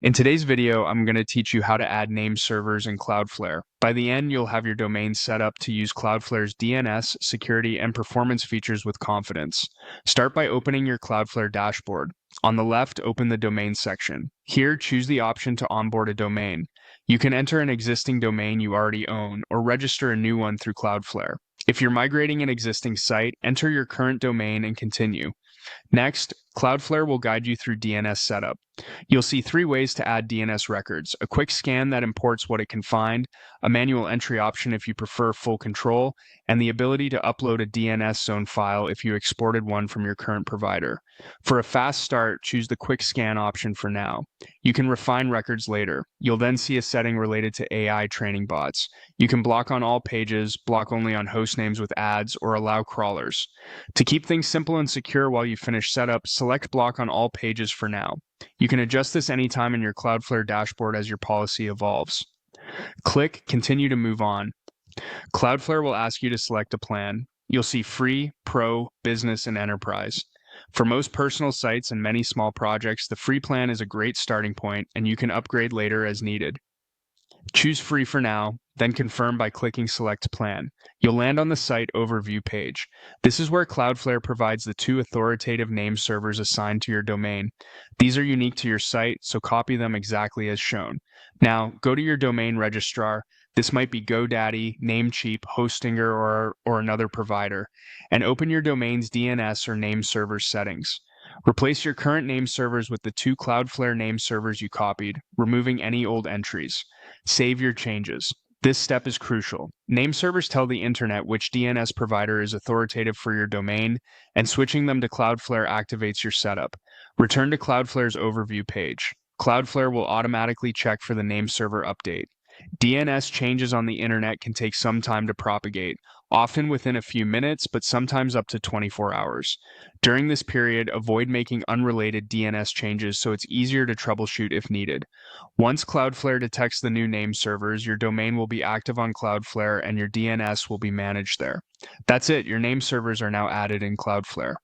In today's video, I'm going to teach you how to add name servers in Cloudflare. By the end, you'll have your domain set up to use Cloudflare's DNS, security, and performance features with confidence. Start by opening your Cloudflare dashboard. On the left, open the domain section. Here, choose the option to onboard a domain. You can enter an existing domain you already own or register a new one through Cloudflare. If you're migrating an existing site, enter your current domain and continue. Next, Cloudflare will guide you through DNS setup. You'll see 3 ways to add DNS records: a quick scan that imports what it can find, a manual entry option if you prefer full control, and the ability to upload a DNS zone file if you exported one from your current provider. For a fast start, choose the quick scan option for now. You can refine records later. You'll then see a setting related to AI training bots. You can block on all pages, block only on host names with ads, or allow crawlers. To keep things simple and secure while you finish setup, select block on all pages for now. You can adjust this anytime in your Cloudflare dashboard as your policy evolves. Click Continue to move on. Cloudflare will ask you to select a plan. You'll see Free, Pro, Business, and Enterprise. For most personal sites and many small projects, the free plan is a great starting point, and you can upgrade later as needed. Choose Free for now, then confirm by clicking Select Plan. You'll land on the site overview page. This is where Cloudflare provides the 2 authoritative name servers assigned to your domain. These are unique to your site, so copy them exactly as shown. Now, go to your domain registrar. This might be GoDaddy, Namecheap, Hostinger, or another provider, and open your domain's DNS or name server settings. Replace your current name servers with the 2 Cloudflare name servers you copied, removing any old entries. Save your changes. This step is crucial. Name servers tell the internet which DNS provider is authoritative for your domain, and switching them to Cloudflare activates your setup. Return to Cloudflare's overview page. Cloudflare will automatically check for the name server update. DNS changes on the internet can take some time to propagate, often within a few minutes, but sometimes up to 24 hours. During this period, avoid making unrelated DNS changes so it's easier to troubleshoot if needed. Once Cloudflare detects the new name servers, your domain will be active on Cloudflare and your DNS will be managed there. That's it, your name servers are now added in Cloudflare.